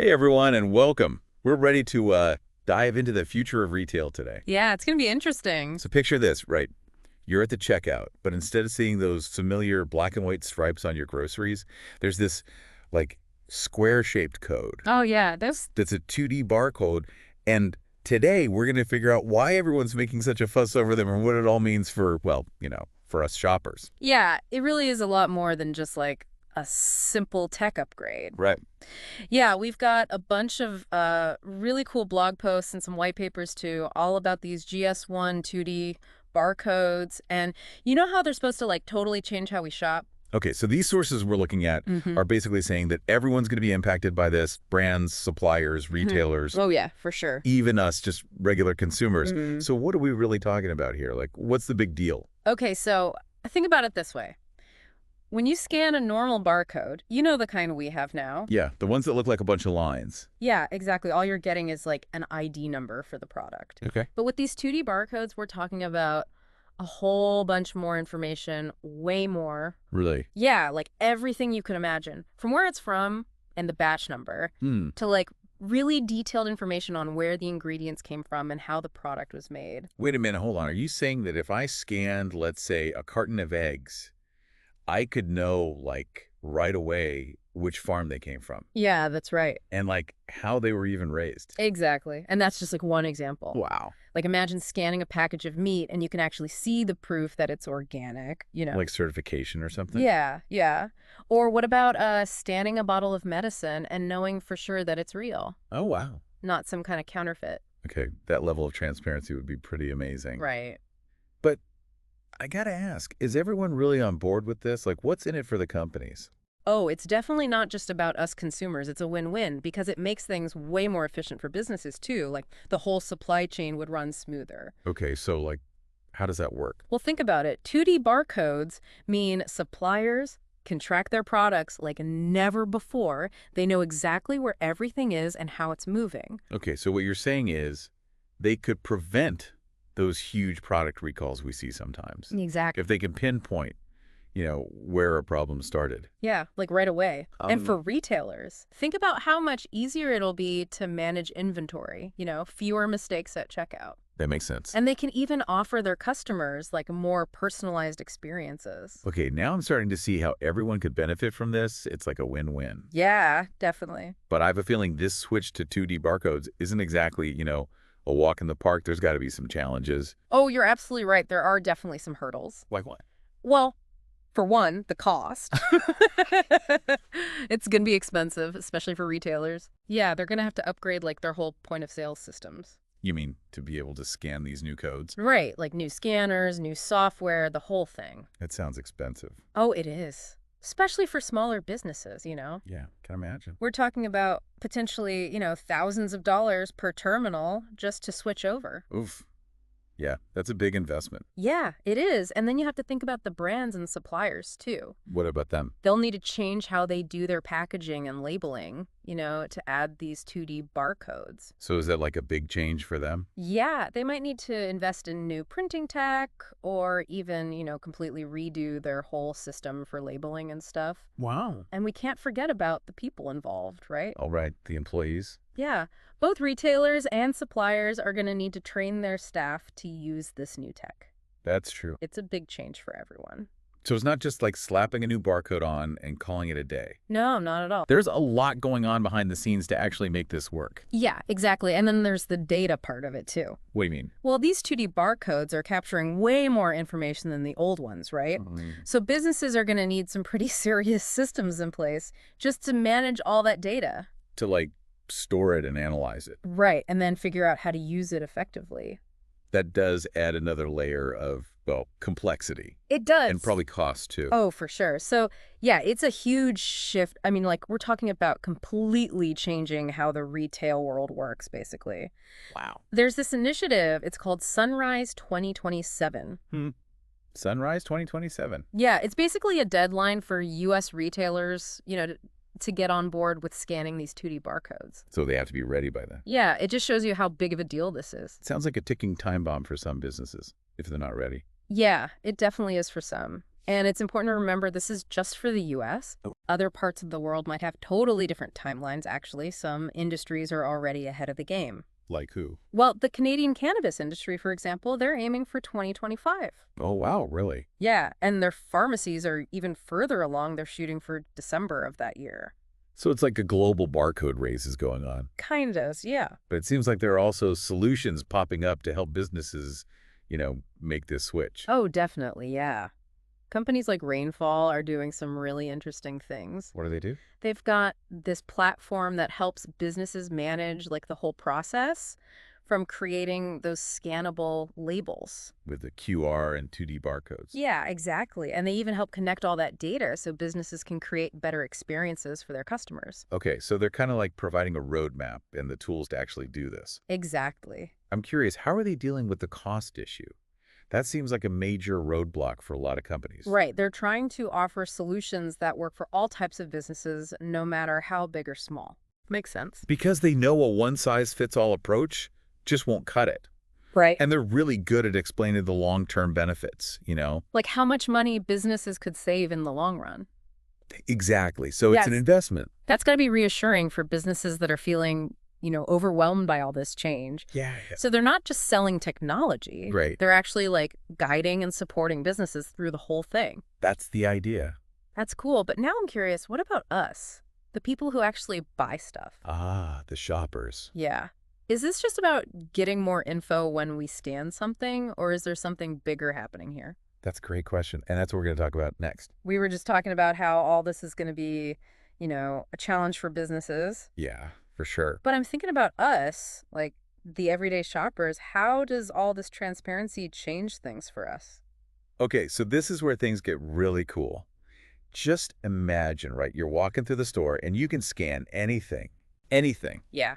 Hey everyone, and welcome. We're ready to dive into the future of retail today. Yeah, it's going to be interesting. So picture this, right? You're at the checkout, but instead of seeing those familiar black and white stripes on your groceries, there's this like square-shaped code. Oh, yeah, That's a 2D barcode, and today we're going to figure out why everyone's making such a fuss over them and what it all means for, well, for us shoppers. yeah, it really is a lot more than just like a simple tech upgrade. Right. Yeah, we've got a bunch of really cool blog posts and some white papers too, all about these GS1 2D barcodes. And you know how they're supposed to like totally change how we shop? Okay, so these sources we're looking at are basically saying that everyone's going to be impacted by this, brands, suppliers, retailers, Oh, yeah, for sure. even us, just regular consumers. So what are we really talking about here? Like, what's the big deal? Okay, so think about it this way. When you scan a normal barcode, you know the kind we have now. Yeah, the ones that look like a bunch of lines. Yeah, exactly. All you're getting is like an ID number for the product. Okay. But with these 2D barcodes, we're talking about a whole bunch more information, way more. Really? Yeah, like everything you could imagine. From where it's from and the batch number to like really detailed information on where the ingredients came from and how the product was made. Wait a minute, hold on. Are you saying that if I scanned, let's say, a carton of eggs, I could know, like, right away which farm they came from Yeah, that's right. and, like, how they were even raised? Exactly. And that's just like one example. Wow. Like imagine scanning a package of meat and you can actually see the proof that it's organic, you know. Like certification or something? Yeah, yeah. Or what about scanning a bottle of medicine and knowing for sure that it's real, Oh, wow. not some kind of counterfeit? Okay, that level of transparency would be pretty amazing. Right. But I gotta ask, is everyone really on board with this? Like, what's in it for the companies? Oh, it's definitely not just about us consumers. It's a win-win because it makes things way more efficient for businesses too. Like the whole supply chain would run smoother. Okay, so, like, how does that work? Well, think about it. 2D barcodes mean suppliers can track their products like never before. They know exactly where everything is and how it's moving. Okay, so what you're saying is they could prevent those huge product recalls we see sometimes. Exactly. If they can pinpoint, where a problem started. Yeah, like right away. And for retailers, think about how much easier it'll be to manage inventory, fewer mistakes at checkout. That makes sense. And they can even offer their customers like more personalized experiences. Okay, now I'm starting to see how everyone could benefit from this. It's like a win-win. Yeah, definitely. But I have a feeling this switch to 2D barcodes isn't exactly, a walk in the park. There's got to be some challenges. Oh, you're absolutely right. There are definitely some hurdles. Like what? Well, for one, the cost. It's going to be expensive, especially for retailers. Yeah, they're going to have to upgrade like their whole point of sale systems. You mean to be able to scan these new codes? Right, like new scanners, new software, the whole thing. That sounds expensive. Oh, it is. Especially for smaller businesses, Yeah, can imagine. We're talking about potentially, thousands of dollars per terminal just to switch over. Oof. Yeah, that's a big investment. Yeah, it is. And then you have to think about the brands and suppliers, too. What about them? They'll need to change how they do their packaging and labeling, to add these 2D barcodes. So is that like a big change for them? Yeah, they might need to invest in new printing tech or even, completely redo their whole system for labeling and stuff. Wow. And we can't forget about the people involved, right? All right, the employees. Yeah, both retailers and suppliers are going to need to train their staff to use this new tech. That's true. It's a big change for everyone. So it's not just like slapping a new barcode on and calling it a day. No, not at all. There's a lot going on behind the scenes to actually make this work. Yeah, exactly. And then there's the data part of it, too. What do you mean? Well, these 2D barcodes are capturing way more information than the old ones, right? So businesses are going to need some pretty serious systems in place just to manage all that data. To like store it and analyze it. Right, and then figure out how to use it effectively. That does add another layer of, well, complexity. It does. And probably cost, too. Oh, for sure. So, yeah, it's a huge shift. I mean, like, we're talking about completely changing how the retail world works, basically. Wow. There's this initiative. It's called Sunrise 2027. Sunrise 2027. Yeah, it's basically a deadline for U.S. retailers, to get on board with scanning these 2D barcodes. So they have to be ready by then. Yeah, it just shows you how big of a deal this is. It sounds like a ticking time bomb for some businesses, if they're not ready. Yeah, it definitely is for some. And it's important to remember this is just for the US. Oh. Other parts of the world might have totally different timelines, actually. Some industries are already ahead of the game. Like who? Well, the Canadian cannabis industry, for example, they're aiming for 2025. Oh, wow, really? Yeah, and their pharmacies are even further along. They're shooting for December of that year. So it's like a global barcode race is going on. Kind of, yeah. But it seems like there are also solutions popping up to help businesses, make this switch. Oh, definitely, yeah. Companies like Rainfall are doing some really interesting things. What do they do? They've got this platform that helps businesses manage like the whole process from creating those scannable labels. With the QR and 2D barcodes. Yeah, exactly. And they even help connect all that data so businesses can create better experiences for their customers. Okay, so they're kind of like providing a roadmap and the tools to actually do this. Exactly. I'm curious, how are they dealing with the cost issue? That seems like a major roadblock for a lot of companies. Right. They're trying to offer solutions that work for all types of businesses, no matter how big or small. Makes sense. Because they know a one-size-fits-all approach just won't cut it. Right. And they're really good at explaining the long-term benefits, Like how much money businesses could save in the long run. Exactly. So it's an Yes. investment. That's got to be reassuring for businesses that are feeling, overwhelmed by all this change. Yeah. So they're not just selling technology. Right. They're actually like guiding and supporting businesses through the whole thing. That's the idea. That's cool. But now I'm curious, what about us? The people who actually buy stuff. Ah, the shoppers. Yeah. Is this just about getting more info when we scan something, or is there something bigger happening here? That's a great question. And that's what we're going to talk about next. We were just talking about how all this is going to be, a challenge for businesses. Yeah, for sure. But I'm thinking about us, like the everyday shoppers. How does all this transparency change things for us? Okay, so this is where things get really cool. Just imagine, right? You're walking through the store and you can scan anything. Anything. Yeah.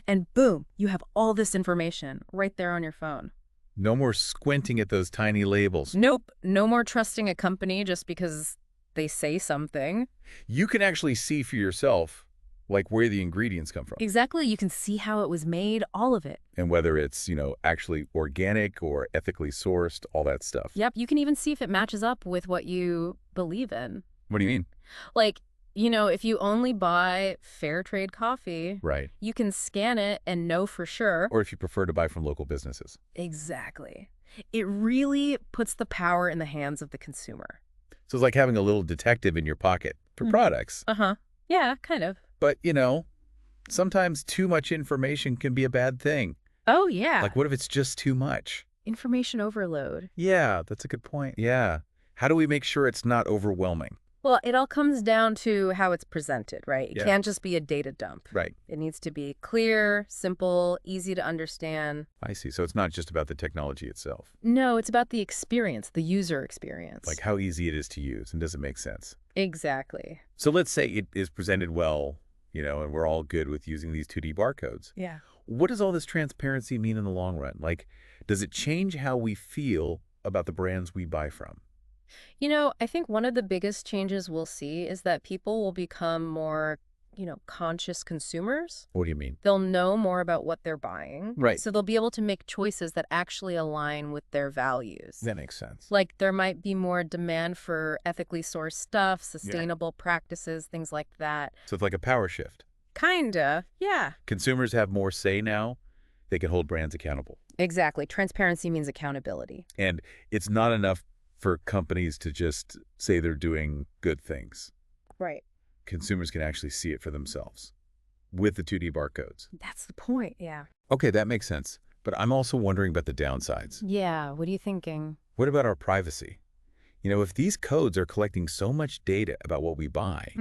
And boom, you have all this information right there on your phone. No more squinting at those tiny labels. Nope. No more trusting a company just because they say something. You can actually see for yourself, like where the ingredients come from. Exactly. You can see how it was made, all of it. And whether it's, actually organic or ethically sourced, all that stuff. Yep. You can even see if it matches up with what you believe in. What do you mean? Like, if you only buy fair trade coffee, Right. you can scan it and know for sure. Or if you prefer to buy from local businesses. Exactly. It really puts the power in the hands of the consumer. So it's like having a little detective in your pocket for products. Uh-huh. Yeah, kind of. But, sometimes too much information can be a bad thing. Oh, yeah. Like, what if it's just too much? Information overload. Yeah, that's a good point. Yeah. How do we make sure it's not overwhelming? Well, it all comes down to how it's presented, right? It Yeah. can't just be a data dump. Right. It needs to be clear, simple, easy to understand. I see. So it's not just about the technology itself. No, it's about the experience, the user experience. Like how easy it is to use and does it make sense? Exactly. So let's say it is presented well, and we're all good with using these 2D barcodes. Yeah. What does all this transparency mean in the long run? Like, does it change how we feel about the brands we buy from? I think one of the biggest changes we'll see is that people will become more, conscious consumers. What do you mean? They'll know more about what they're buying. Right. So they'll be able to make choices that actually align with their values. That makes sense. Like there might be more demand for ethically sourced stuff, sustainable practices, things like that. So it's like a power shift. Kinda, yeah. Consumers have more say now. They can hold brands accountable. Exactly. Transparency means accountability. And it's not enough for companies to just say they're doing good things. Right. Consumers can actually see it for themselves with the 2D barcodes. That's the point, yeah. Okay, that makes sense. But I'm also wondering about the downsides. Yeah, what are you thinking? What about our privacy? If these codes are collecting so much data about what we buy,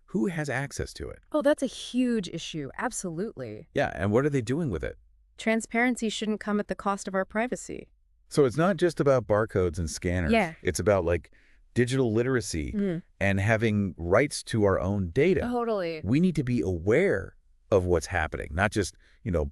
who has access to it? Oh, that's a huge issue. Absolutely. Yeah, and what are they doing with it? Transparency shouldn't come at the cost of our privacy. So it's not just about barcodes and scanners. Yeah. It's about like digital literacy and having rights to our own data. Totally. We need to be aware of what's happening, not just,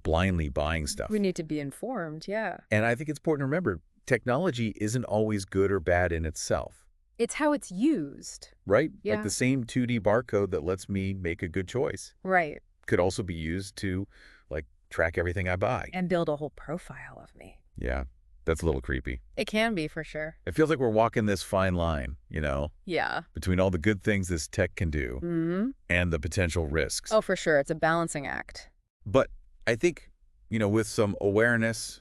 blindly buying stuff. We need to be informed, yeah. And I think it's important to remember, technology isn't always good or bad in itself. It's how it's used. Right? Yeah. Like the same 2D barcode that lets me make a good choice Right. could also be used to, like, track everything I buy. And build a whole profile of me. Yeah. That's a little creepy. It can be, for sure. It feels like we're walking this fine line, Yeah. between all the good things this tech can do Mm-hmm. and the potential risks. Oh, for sure. It's a balancing act. But I think, with some awareness,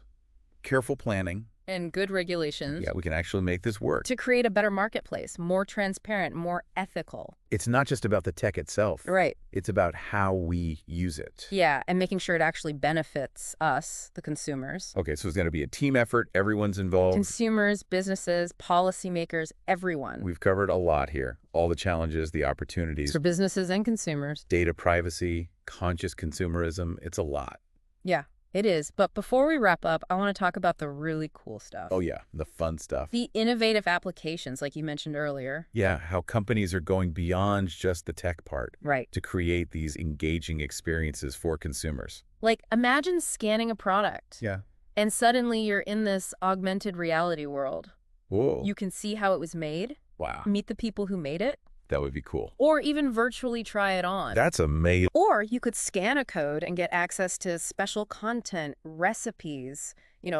careful planning, And good regulations. yeah, we can actually make this work. To create a better marketplace, more transparent, more ethical. It's not just about the tech itself. Right. It's about how we use it. Yeah, and making sure it actually benefits us, the consumers. Okay, so it's going to be a team effort. Everyone's involved. Consumers, businesses, policymakers, everyone. We've covered a lot here. All the challenges, the opportunities, For businesses and consumers. data privacy, conscious consumerism. It's a lot. Yeah, it is. But before we wrap up, I want to talk about the really cool stuff. Oh, yeah, the fun stuff. The innovative applications, like you mentioned earlier. Yeah, how companies are going beyond just the tech part Right. to create these engaging experiences for consumers. Like, imagine scanning a product. Yeah. And suddenly you're in this augmented reality world. Whoa. You can see how it was made, Wow. meet the people who made it, That would be cool. or even virtually try it on. That's amazing. Or you could scan a code and get access to special content, recipes,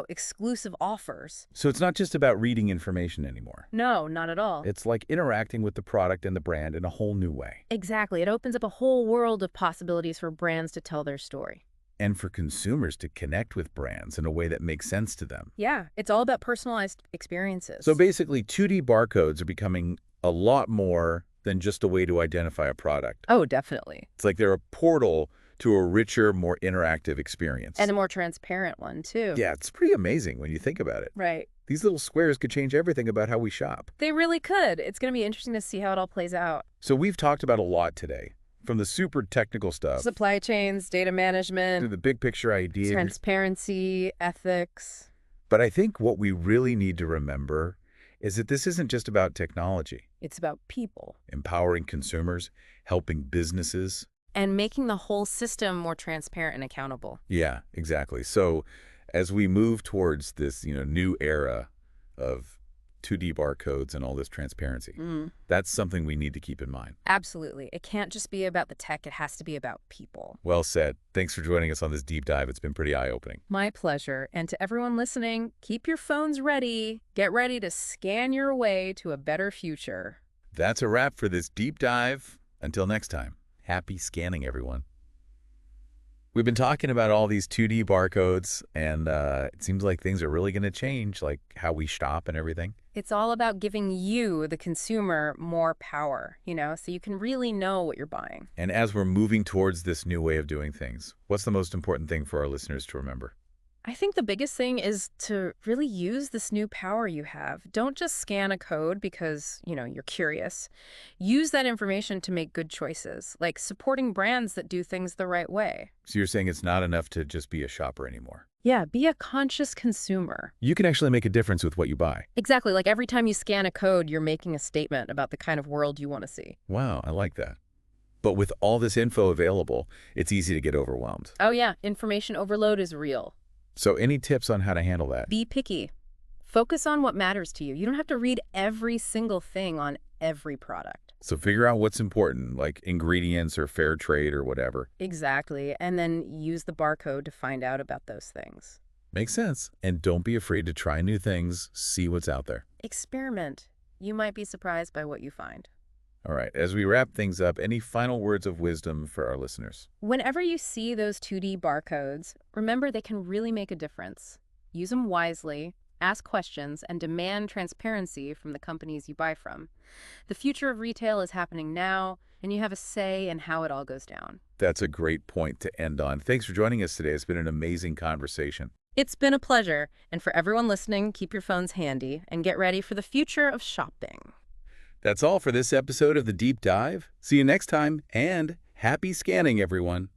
exclusive offers. So it's not just about reading information anymore. No, not at all. It's like interacting with the product and the brand in a whole new way. Exactly. It opens up a whole world of possibilities for brands to tell their story. And for consumers to connect with brands in a way that makes sense to them. Yeah, it's all about personalized experiences. So basically, 2D barcodes are becoming a lot more than just a way to identify a product. Oh, definitely. It's like they're a portal to a richer, more interactive experience. And a more transparent one, too. Yeah, it's pretty amazing when you think about it. Right. These little squares could change everything about how we shop. They really could. It's going to be interesting to see how it all plays out. So we've talked about a lot today, from the super technical stuff Supply chains, data to management, the big picture ideas. transparency, ethics. But I think what we really need to remember is that this isn't just about technology. It's about people. Empowering consumers, helping businesses. And making the whole system more transparent and accountable. Yeah, exactly. So as we move towards this, new era of 2D barcodes and all this transparency, that's something we need to keep in mind. Absolutely. It can't just be about the tech. It has to be about people. Well said. Thanks for joining us on this deep dive. It's been pretty eye-opening. My pleasure. And to everyone listening, keep your phones ready. Get ready to scan your way to a better future. That's a wrap for this deep dive. Until next time, happy scanning, everyone. We've been talking about all these 2D barcodes, and it seems like things are really going to change, like how we shop and everything. It's all about giving you, the consumer, more power, so you can really know what you're buying. And as we're moving towards this new way of doing things, what's the most important thing for our listeners to remember? I think the biggest thing is to really use this new power you have. Don't just scan a code because, you're curious. Use that information to make good choices, like supporting brands that do things the right way. So you're saying it's not enough to just be a shopper anymore. Yeah, be a conscious consumer. You can actually make a difference with what you buy. Exactly. Like every time you scan a code, you're making a statement about the kind of world you want to see. Wow, I like that. But with all this info available, it's easy to get overwhelmed. Oh yeah, information overload is real. So any tips on how to handle that? Be picky. Focus on what matters to you. You don't have to read every single thing on every product. So figure out what's important, like ingredients or fair trade or whatever. Exactly. And then use the barcode to find out about those things. Makes sense. And don't be afraid to try new things, see what's out there. Experiment. You might be surprised by what you find. All right, as we wrap things up, any final words of wisdom for our listeners? Whenever you see those 2D barcodes, remember they can really make a difference. Use them wisely, ask questions, and demand transparency from the companies you buy from. The future of retail is happening now, and you have a say in how it all goes down. That's a great point to end on. Thanks for joining us today. It's been an amazing conversation. It's been a pleasure. And for everyone listening, keep your phones handy and get ready for the future of shopping. That's all for this episode of The Deep Dive. See you next time, and happy scanning, everyone.